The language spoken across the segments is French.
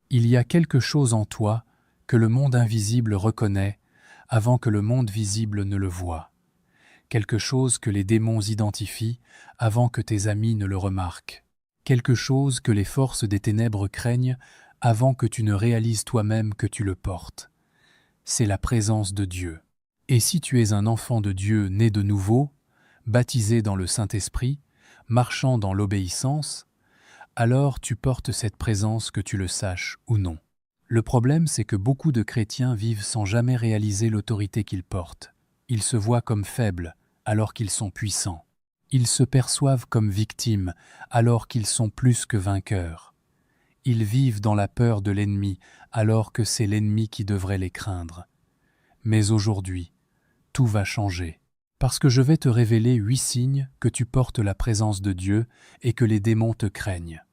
Il y a quelque chose en toi que le monde invisible reconnaît avant que le monde visible ne le voie. Quelque chose que les démons identifient avant que tes amis ne le remarquent. Quelque chose que les forces des ténèbres craignent avant que tu ne réalises toi-même que tu le portes. C'est la présence de Dieu. Et si tu es un enfant de Dieu né de nouveau, baptisé dans le Saint-Esprit, marchant dans l'obéissance, alors tu portes cette présence que tu le saches ou non. Le problème, c'est que beaucoup de chrétiens vivent sans jamais réaliser l'autorité qu'ils portent. Ils se voient comme faibles alors qu'ils sont puissants. Ils se perçoivent comme victimes alors qu'ils sont plus que vainqueurs. Ils vivent dans la peur de l'ennemi alors que c'est l'ennemi qui devrait les craindre. Mais aujourd'hui, tout va changer. Parce que je vais te révéler 8 signes que tu portes la présence de Dieu et que les démons te craignent.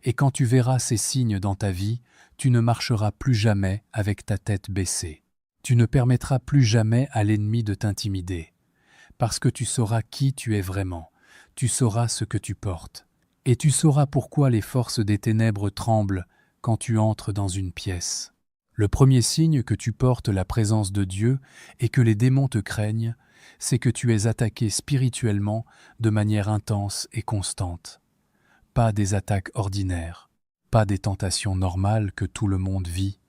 Et quand tu verras ces signes dans ta vie, tu ne marcheras plus jamais avec ta tête baissée. Tu ne permettras plus jamais à l'ennemi de t'intimider. Parce que tu sauras qui tu es vraiment. Tu sauras ce que tu portes. Et tu sauras pourquoi les forces des ténèbres tremblent quand tu entres dans une pièce. Le premier signe que tu portes la présence de Dieu et que les démons te craignent, c'est que tu es attaqué spirituellement de manière intense et constante. Pas des attaques ordinaires, pas des tentations normales que tout le monde vit,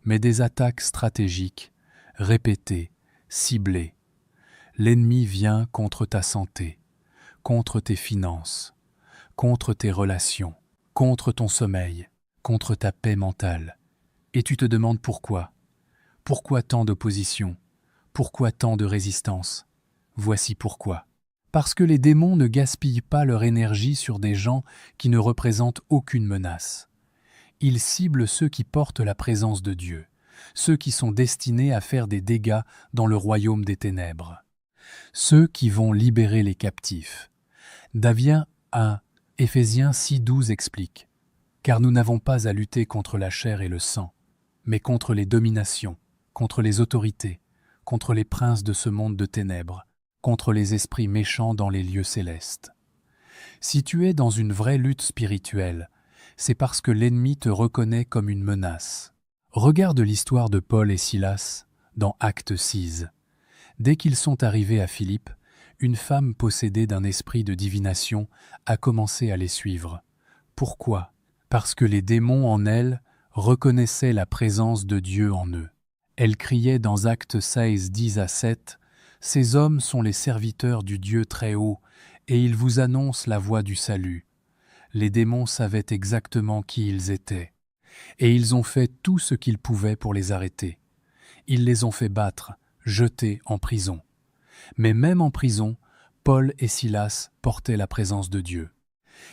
mais des attaques stratégiques, répétées, ciblées. L'ennemi vient contre ta santé, contre tes finances, contre tes relations, contre ton sommeil, contre ta paix mentale. Et tu te demandes pourquoi. Pourquoi tant d'opposition? Pourquoi tant de résistance? Voici pourquoi. Parce que les démons ne gaspillent pas leur énergie sur des gens qui ne représentent aucune menace. Ils ciblent ceux qui portent la présence de Dieu, ceux qui sont destinés à faire des dégâts dans le royaume des ténèbres, ceux qui vont libérer les captifs. Davien à Éphésiens 6,12 explique « Car nous n'avons pas à lutter contre la chair et le sang, mais contre les dominations, contre les autorités, contre les princes de ce monde de ténèbres, contre les esprits méchants dans les lieux célestes. » Si tu es dans une vraie lutte spirituelle, c'est parce que l'ennemi te reconnaît comme une menace. Regarde l'histoire de Paul et Silas dans Actes 6. Dès qu'ils sont arrivés à Philippe, une femme possédée d'un esprit de divination a commencé à les suivre. Pourquoi? Parce que les démons en elle reconnaissaient la présence de Dieu en eux. Elle criait dans Actes 16, 10 à 7, « Ces hommes sont les serviteurs du Dieu très haut, et ils vous annoncent la voie du salut. » Les démons savaient exactement qui ils étaient, et ils ont fait tout ce qu'ils pouvaient pour les arrêter. Ils les ont fait battre, jeter en prison. Mais même en prison, Paul et Silas portaient la présence de Dieu.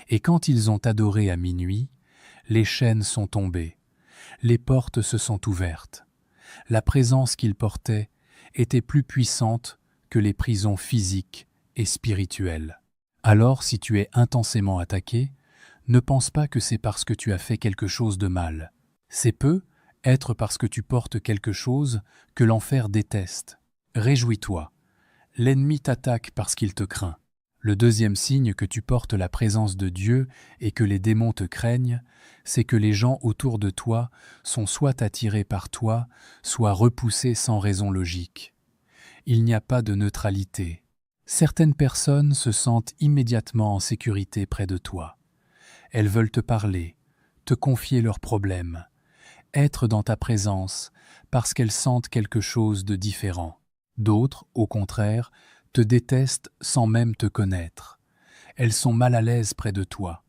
Et quand ils ont adoré à minuit, les chaînes sont tombées, les portes se sont ouvertes. La présence qu'ils portaient était plus puissante que les prisons physiques et spirituelles. Alors, si tu es intensément attaqué, ne pense pas que c'est parce que tu as fait quelque chose de mal. C'est peu être parce que tu portes quelque chose que l'enfer déteste. Réjouis-toi. L'ennemi t'attaque parce qu'il te craint. Le deuxième signe que tu portes la présence de Dieu et que les démons te craignent, c'est que les gens autour de toi sont soit attirés par toi, soit repoussés sans raison logique. Il n'y a pas de neutralité. Certaines personnes se sentent immédiatement en sécurité près de toi. Elles veulent te parler, te confier leurs problèmes, être dans ta présence parce qu'elles sentent quelque chose de différent. D'autres, au contraire, te détestent sans même te connaître. Elles sont mal à l'aise près de toi.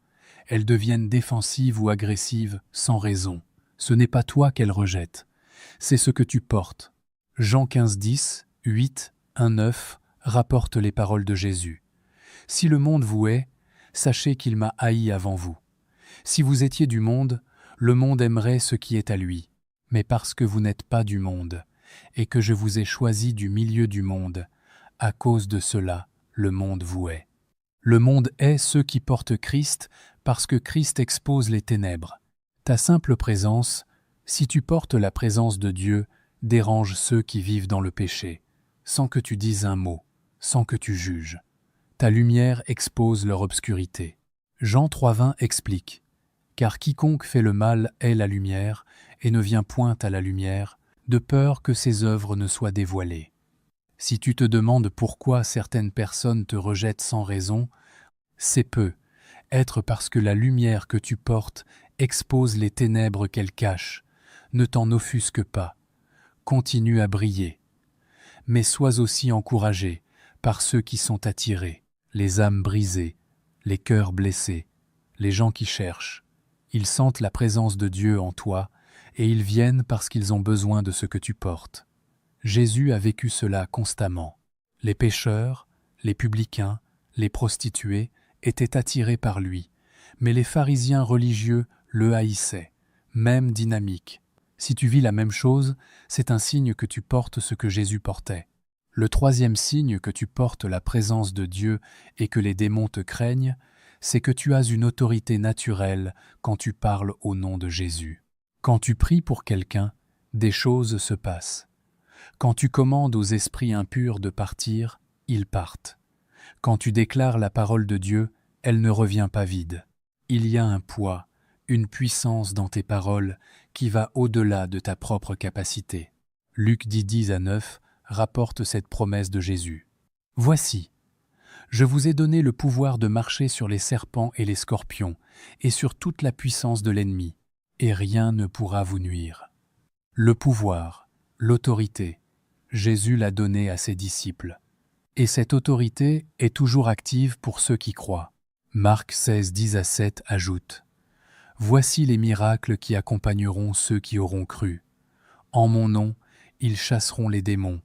Elles deviennent défensives ou agressives sans raison. Ce n'est pas toi qu'elles rejettent, c'est ce que tu portes. Jean 15, 10, 8, 1, 9 rapporte les paroles de Jésus. « Si le monde vous hait, sachez qu'il m'a haï avant vous. Si vous étiez du monde, le monde aimerait ce qui est à lui. Mais parce que vous n'êtes pas du monde, et que je vous ai choisi du milieu du monde, à cause de cela, le monde vous hait. » Le monde hait ceux qui portent Christ parce que Christ expose les ténèbres. Ta simple présence, si tu portes la présence de Dieu, dérange ceux qui vivent dans le péché, sans que tu dises un mot, sans que tu juges. Ta lumière expose leur obscurité. Jean 3,20 explique Car quiconque fait le mal est la lumière, et ne vient point à la lumière, de peur que ses œuvres ne soient dévoilées. Si tu te demandes pourquoi certaines personnes te rejettent sans raison, c'est peu être parce que la lumière que tu portes expose les ténèbres qu'elle cache. Ne t'en offusque pas. Continue à briller. Mais sois aussi encouragé par ceux qui sont attirés, les âmes brisées, les cœurs blessés, les gens qui cherchent. Ils sentent la présence de Dieu en toi et ils viennent parce qu'ils ont besoin de ce que tu portes. Jésus a vécu cela constamment. Les pécheurs, les publicains, les prostituées étaient attirés par lui, mais les pharisiens religieux le haïssaient, même dynamique. Si tu vis la même chose, c'est un signe que tu portes ce que Jésus portait. Le troisième signe que tu portes la présence de Dieu et que les démons te craignent, c'est que tu as une autorité naturelle quand tu parles au nom de Jésus. Quand tu pries pour quelqu'un, des choses se passent. Quand tu commandes aux esprits impurs de partir, ils partent. Quand tu déclares la parole de Dieu, elle ne revient pas vide. Il y a un poids, une puissance dans tes paroles qui va au-delà de ta propre capacité. Luc 10:10-9 rapporte cette promesse de Jésus. « Voici, je vous ai donné le pouvoir de marcher sur les serpents et les scorpions, et sur toute la puissance de l'ennemi, et rien ne pourra vous nuire. » Le pouvoir, l'autorité, Jésus l'a donné à ses disciples. Et cette autorité est toujours active pour ceux qui croient. Marc 16:10-7 ajoute « Voici les miracles qui accompagneront ceux qui auront cru. En mon nom, ils chasseront les démons,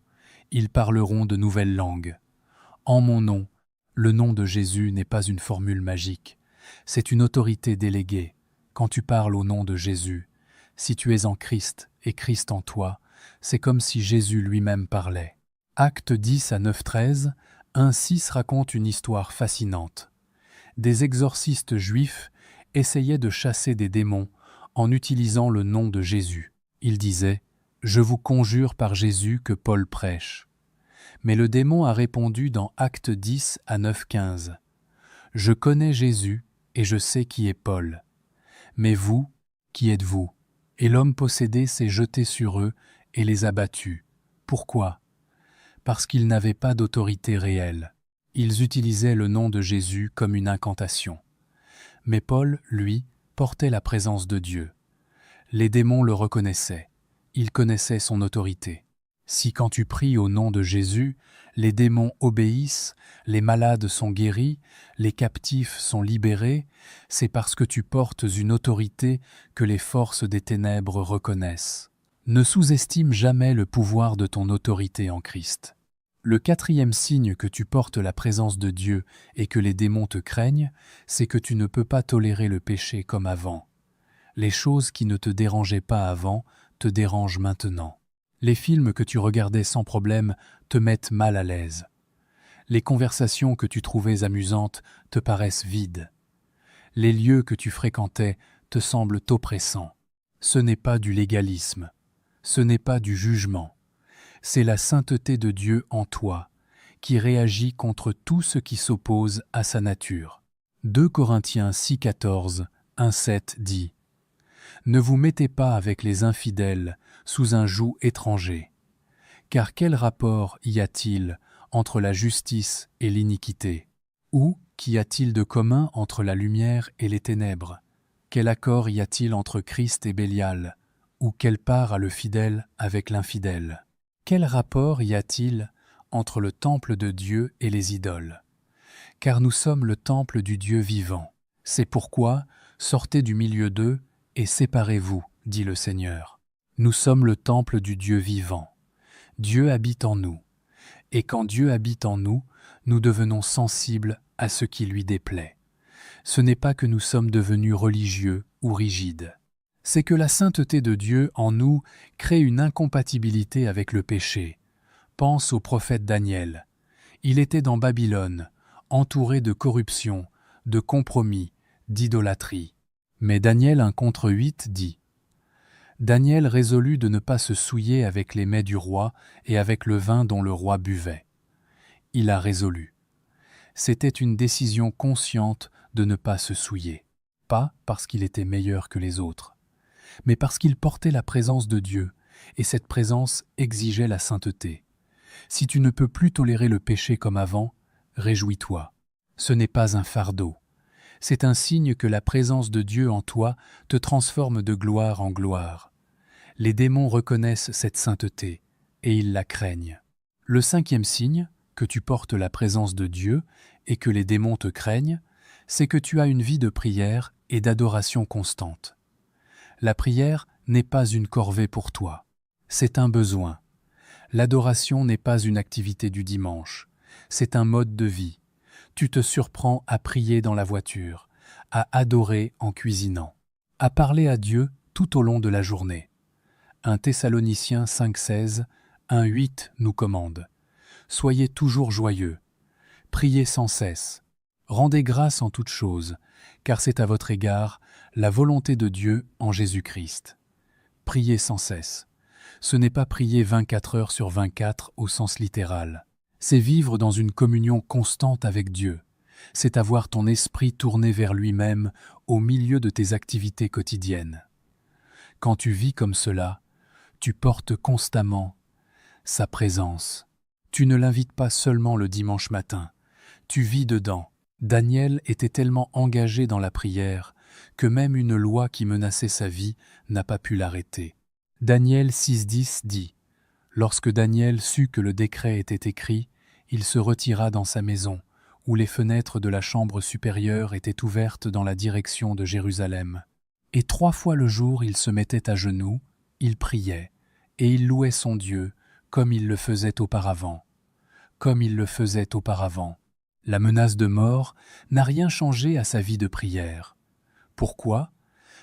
ils parleront de nouvelles langues. En mon nom, le nom de Jésus n'est pas une formule magique, c'est une autorité déléguée. Quand tu parles au nom de Jésus, si tu es en Christ et Christ en toi, c'est comme si Jésus lui-même parlait. » Actes 10-9-13, 1-6 raconte une histoire fascinante. Des exorcistes juifs essayaient de chasser des démons en utilisant le nom de Jésus. Ils disaient « Je vous conjure par Jésus que Paul prêche ». Mais le démon a répondu dans Actes 10-9-15 « Je connais Jésus et je sais qui est Paul. Mais vous, qui êtes-vous » Et l'homme possédé s'est jeté sur eux et les a battus. Pourquoi ? Parce qu'ils n'avaient pas d'autorité réelle. Ils utilisaient le nom de Jésus comme une incantation. Mais Paul, lui, portait la présence de Dieu. Les démons le reconnaissaient. Ils connaissaient son autorité. Si quand tu pries au nom de Jésus, les démons obéissent, les malades sont guéris, les captifs sont libérés, c'est parce que tu portes une autorité que les forces des ténèbres reconnaissent. Ne sous-estime jamais le pouvoir de ton autorité en Christ. Le quatrième signe que tu portes la présence de Dieu et que les démons te craignent, c'est que tu ne peux pas tolérer le péché comme avant. Les choses qui ne te dérangeaient pas avant te dérangent maintenant. Les films que tu regardais sans problème te mettent mal à l'aise. Les conversations que tu trouvais amusantes te paraissent vides. Les lieux que tu fréquentais te semblent oppressants. Ce n'est pas du légalisme, ce n'est pas du jugement. C'est la sainteté de Dieu en toi, qui réagit contre tout ce qui s'oppose à sa nature. 2 Corinthiens 6:14, 1-7 dit « Ne vous mettez pas avec les infidèles sous un joug étranger, car quel rapport y a-t-il entre la justice et l'iniquité? Ou qu'y a-t-il de commun entre la lumière et les ténèbres? Quel accord y a-t-il entre Christ et Bélial? Ou quelle part a le fidèle avec l'infidèle? Quel rapport y a-t-il entre le temple de Dieu et les idoles? Car nous sommes le temple du Dieu vivant. C'est pourquoi, sortez du milieu d'eux et séparez-vous, dit le Seigneur. Nous sommes le temple du Dieu vivant. Dieu habite en nous. Et quand Dieu habite en nous, nous devenons sensibles à ce qui lui déplaît. Ce n'est pas que nous sommes devenus religieux ou rigides. C'est que la sainteté de Dieu en nous crée une incompatibilité avec le péché. Pense au prophète Daniel. Il était dans Babylone, entouré de corruption, de compromis, d'idolâtrie. Mais Daniel 1:8 dit « Daniel résolut de ne pas se souiller avec les mets du roi et avec le vin dont le roi buvait. Il a résolu. C'était une décision consciente de ne pas se souiller. pas parce qu'il était meilleur que les autres, mais parce qu'il portait la présence de Dieu, et cette présence exigeait la sainteté. Si tu ne peux plus tolérer le péché comme avant, réjouis-toi. Ce n'est pas un fardeau. C'est un signe que la présence de Dieu en toi te transforme de gloire en gloire. Les démons reconnaissent cette sainteté, et ils la craignent. Le cinquième signe, que tu portes la présence de Dieu et que les démons te craignent, c'est que tu as une vie de prière et d'adoration constante. La prière n'est pas une corvée pour toi, c'est un besoin. L'adoration n'est pas une activité du dimanche, c'est un mode de vie. Tu te surprends à prier dans la voiture, à adorer en cuisinant, à parler à Dieu tout au long de la journée. 1 Thessaloniciens 5,16, 1,8 nous commande. Soyez toujours joyeux, priez sans cesse, rendez grâce en toutes choses, car c'est à votre égard la volonté de Dieu en Jésus-Christ. Priez sans cesse. Ce n'est pas prier 24 heures sur 24 au sens littéral. C'est vivre dans une communion constante avec Dieu. C'est avoir ton esprit tourné vers lui-même au milieu de tes activités quotidiennes. Quand tu vis comme cela, tu portes constamment sa présence. Tu ne l'invites pas seulement le dimanche matin, tu vis dedans. Daniel était tellement engagé dans la prière que même une loi qui menaçait sa vie n'a pas pu l'arrêter. Daniel 6,10 dit « Lorsque Daniel sut que le décret était écrit, il se retira dans sa maison, où les fenêtres de la chambre supérieure étaient ouvertes dans la direction de Jérusalem. Et 3 fois le jour il se mettait à genoux, il priait, et il louait son Dieu, comme il le faisait auparavant. Comme il le faisait auparavant. La menace de mort n'a rien changé à sa vie de prière. Pourquoi ?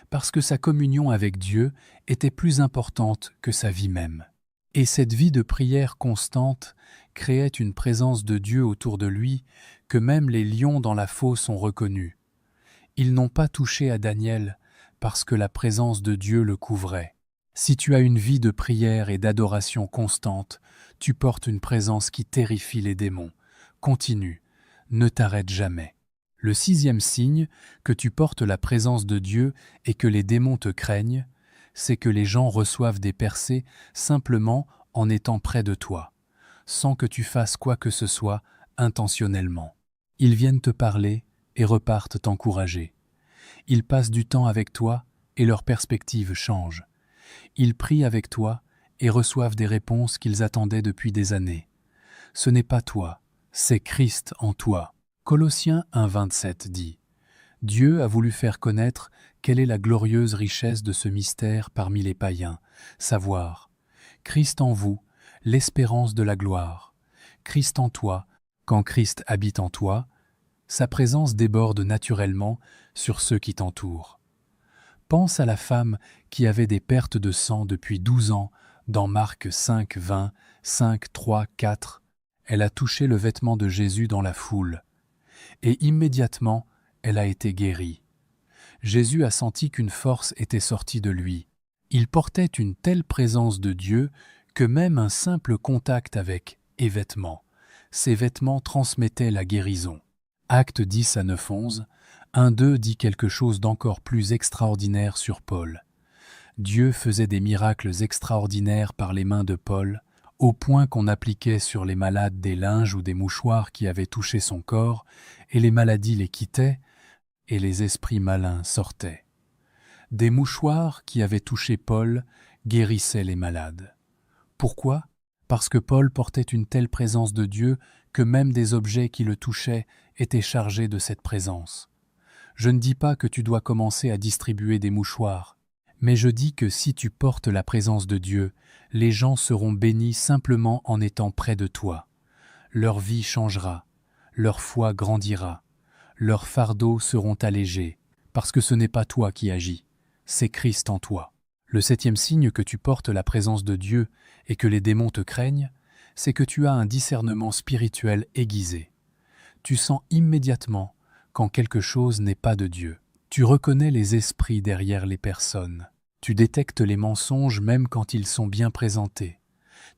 Parce que sa communion avec Dieu était plus importante que sa vie même. Et cette vie de prière constante créait une présence de Dieu autour de lui que même les lions dans la fosse ont reconnue. Ils n'ont pas touché à Daniel parce que la présence de Dieu le couvrait. Si tu as une vie de prière et d'adoration constante, tu portes une présence qui terrifie les démons. Continue, ne t'arrête jamais. Le 6e signe que tu portes la présence de Dieu et que les démons te craignent, c'est que les gens reçoivent des percées simplement en étant près de toi, sans que tu fasses quoi que ce soit intentionnellement. Ils viennent te parler et repartent t'encourager. Ils passent du temps avec toi et leur perspective change. Ils prient avec toi et reçoivent des réponses qu'ils attendaient depuis des années. Ce n'est pas toi, c'est Christ en toi. Colossiens 1,27 dit « Dieu a voulu faire connaître quelle est la glorieuse richesse de ce mystère parmi les païens, savoir Christ en vous, l'espérance de la gloire. Christ en toi, quand Christ habite en toi, sa présence déborde naturellement sur ceux qui t'entourent. Pense à la femme qui avait des pertes de sang depuis 12 ans dans Marc 5, 20, 5, 3, 4. Elle a touché le vêtement de Jésus dans la foule. Et immédiatement, elle a été guérie. Jésus a senti qu'une force était sortie de lui. Il portait une telle présence de Dieu que même un simple contact avec ses vêtements transmettaient la guérison. Actes 10 à 9, 11, 1-2 dit quelque chose d'encore plus extraordinaire sur Paul. Dieu faisait des miracles extraordinaires par les mains de Paul, au point qu'on appliquait sur les malades des linges ou des mouchoirs qui avaient touché son corps, et les maladies les quittaient, et les esprits malins sortaient. Des mouchoirs qui avaient touché Paul guérissaient les malades. Pourquoi ? Parce que Paul portait une telle présence de Dieu que même des objets qui le touchaient étaient chargés de cette présence. Je ne dis pas que tu dois commencer à distribuer des mouchoirs, mais je dis que si tu portes la présence de Dieu, les gens seront bénis simplement en étant près de toi. Leur vie changera, leur foi grandira, leurs fardeaux seront allégés, parce que ce n'est pas toi qui agis, c'est Christ en toi. Le 7e signe que tu portes la présence de Dieu et que les démons te craignent, c'est que tu as un discernement spirituel aiguisé. Tu sens immédiatement quand quelque chose n'est pas de Dieu. Tu reconnais les esprits derrière les personnes. Tu détectes les mensonges même quand ils sont bien présentés.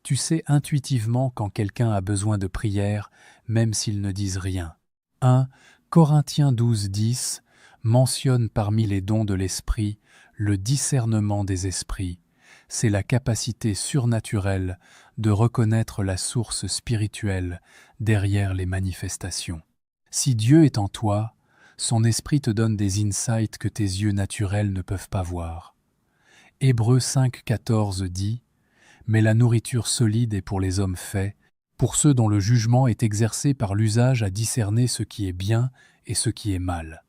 Tu sais intuitivement quand quelqu'un a besoin de prière, même s'ils ne disent rien. 1 Corinthiens 12, 10 « mentionne parmi les dons de l'esprit le discernement des esprits. C'est la capacité surnaturelle de reconnaître la source spirituelle derrière les manifestations. Si Dieu est en toi, son esprit te donne des insights que tes yeux naturels ne peuvent pas voir. Hébreux 5,14 dit « Mais la nourriture solide est pour les hommes faits, pour ceux dont le jugement est exercé par l'usage à discerner ce qui est bien et ce qui est mal. »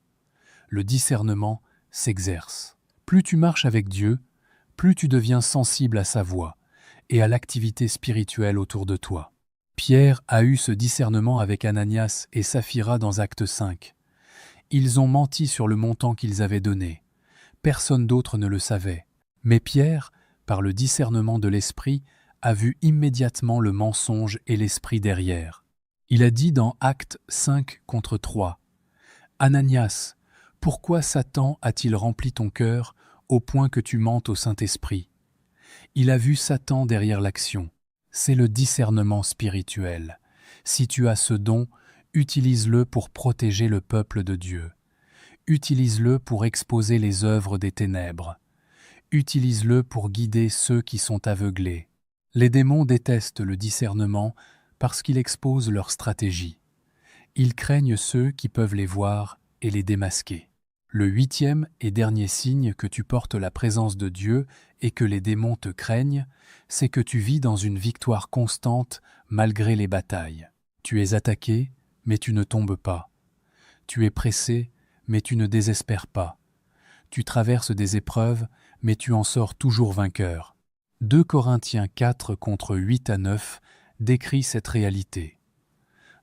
Le discernement s'exerce. Plus tu marches avec Dieu, plus tu deviens sensible à sa voix et à l'activité spirituelle autour de toi. Pierre a eu ce discernement avec Ananias et Saphira dans Acte 5. Ils ont menti sur le montant qu'ils avaient donné. Personne d'autre ne le savait. Mais Pierre, par le discernement de l'esprit, a vu immédiatement le mensonge et l'esprit derrière. Il a dit dans Acte 5:3 « Ananias, pourquoi Satan a-t-il rempli ton cœur au point que tu mentes au Saint-Esprit ?» Il a vu Satan derrière l'action. C'est le discernement spirituel. Si tu as ce don, utilise-le pour protéger le peuple de Dieu. Utilise-le pour exposer les œuvres des ténèbres. Utilise-le pour guider ceux qui sont aveuglés. Les démons détestent le discernement parce qu'il expose leur stratégie. Ils craignent ceux qui peuvent les voir et les démasquer. Le 8e et dernier signe que tu portes la présence de Dieu et que les démons te craignent, c'est que tu vis dans une victoire constante malgré les batailles. Tu es attaqué, mais tu ne tombes pas. Tu es pressé, mais tu ne désespères pas. Tu traverses des épreuves, mais tu en sors toujours vainqueur. 2 Corinthiens 4:8-9 décrit cette réalité.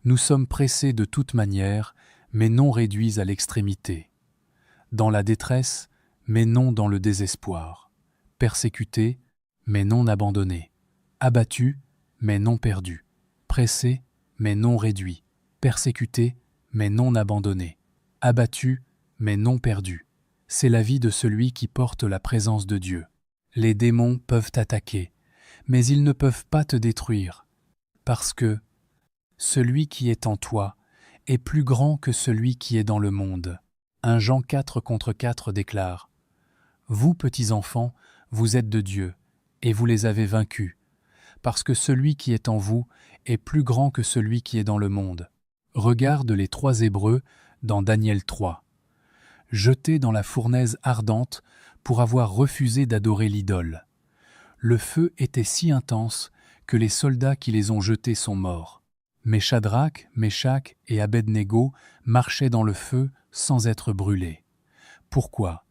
Nous sommes pressés de toute manière, mais non réduits à l'extrémité. Dans la détresse, mais non dans le désespoir. Persécutés, mais non abandonnés. Abattus, mais non perdus. Pressés, mais non réduits. Persécutés, mais non abandonnés. Abattus, mais non perdus. C'est la vie de celui qui porte la présence de Dieu. Les démons peuvent t'attaquer, mais ils ne peuvent pas te détruire, parce que celui qui est en toi est plus grand que celui qui est dans le monde. 1 Jean 4:4 déclare « Vous, petits enfants, vous êtes de Dieu, et vous les avez vaincus, parce que celui qui est en vous est plus grand que celui qui est dans le monde. » Regarde les 3 Hébreux dans Daniel 3. Jetés dans la fournaise ardente pour avoir refusé d'adorer l'idole. Le feu était si intense que les soldats qui les ont jetés sont morts. Mais Shadrach, Meshach et Abednego marchaient dans le feu sans être brûlés. Pourquoi ?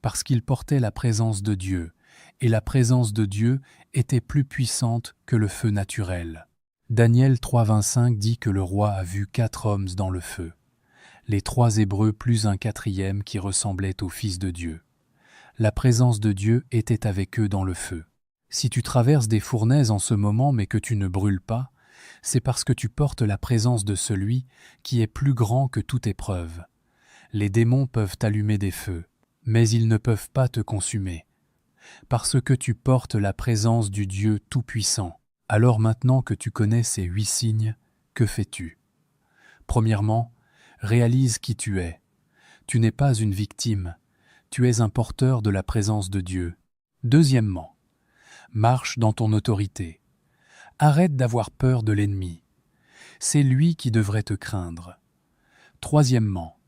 Parce qu'ils portaient la présence de Dieu, et la présence de Dieu était plus puissante que le feu naturel. Daniel 3:25 dit que le roi a vu 4 hommes dans le feu. Les 3 Hébreux plus un 4e qui ressemblait au Fils de Dieu. La présence de Dieu était avec eux dans le feu. Si tu traverses des fournaises en ce moment mais que tu ne brûles pas, c'est parce que tu portes la présence de celui qui est plus grand que toute épreuve. Les démons peuvent allumer des feux, mais ils ne peuvent pas te consumer, parce que tu portes la présence du Dieu Tout-Puissant. Alors maintenant que tu connais ces 8 signes, que fais-tu ? Premièrement, réalise qui tu es. Tu n'es pas une victime, tu es un porteur de la présence de Dieu. Deuxièmement, marche dans ton autorité. Arrête d'avoir peur de l'ennemi. C'est lui qui devrait te craindre. Troisièmement,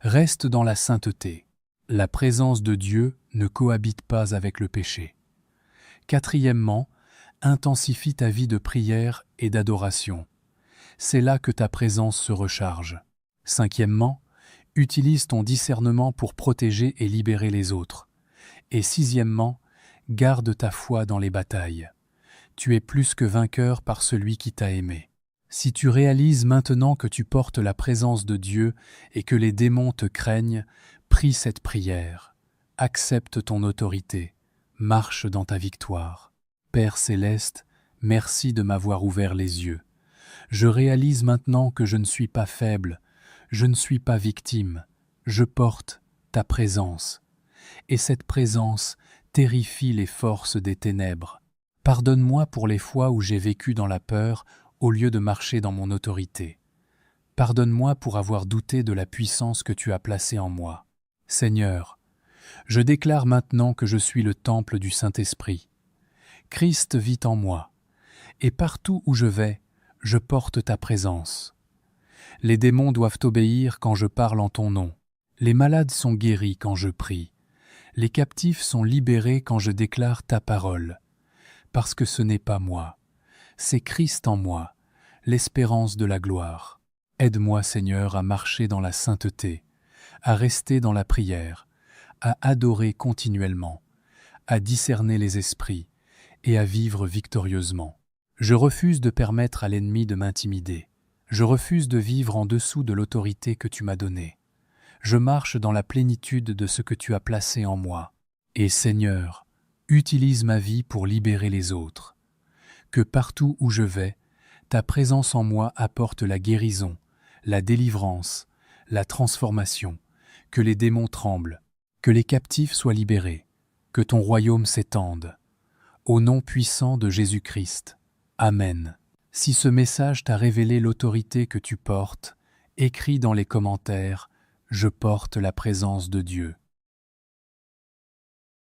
reste dans la sainteté. La présence de Dieu ne cohabite pas avec le péché. Quatrièmement, intensifie ta vie de prière et d'adoration. C'est là que ta présence se recharge. Cinquièmement, utilise ton discernement pour protéger et libérer les autres. Et sixièmement, garde ta foi dans les batailles. Tu es plus que vainqueur par celui qui t'a aimé. Si tu réalises maintenant que tu portes la présence de Dieu et que les démons te craignent, prie cette prière. Accepte ton autorité. Marche dans ta victoire. Père céleste, merci de m'avoir ouvert les yeux. Je réalise maintenant que je ne suis pas faible, je ne suis pas victime, je porte ta présence. Et cette présence terrifie les forces des ténèbres. Pardonne-moi pour les fois où j'ai vécu dans la peur au lieu de marcher dans mon autorité. Pardonne-moi pour avoir douté de la puissance que tu as placée en moi. Seigneur, je déclare maintenant que je suis le temple du Saint-Esprit. Christ vit en moi, et partout où je vais, je porte ta présence. Les démons doivent obéir quand je parle en ton nom. Les malades sont guéris quand je prie. Les captifs sont libérés quand je déclare ta parole. Parce que ce n'est pas moi, c'est Christ en moi, l'espérance de la gloire. Aide-moi, Seigneur, à marcher dans la sainteté, à rester dans la prière, à adorer continuellement, à discerner les esprits et à vivre victorieusement. Je refuse de permettre à l'ennemi de m'intimider. Je refuse de vivre en dessous de l'autorité que tu m'as donnée. Je marche dans la plénitude de ce que tu as placé en moi. Et Seigneur, utilise ma vie pour libérer les autres. Que partout où je vais, ta présence en moi apporte la guérison, la délivrance, la transformation, que les démons tremblent, que les captifs soient libérés, que ton royaume s'étende. Au nom puissant de Jésus-Christ. Amen. Si ce message t'a révélé l'autorité que tu portes, écris dans les commentaires « Je porte la présence de Dieu ».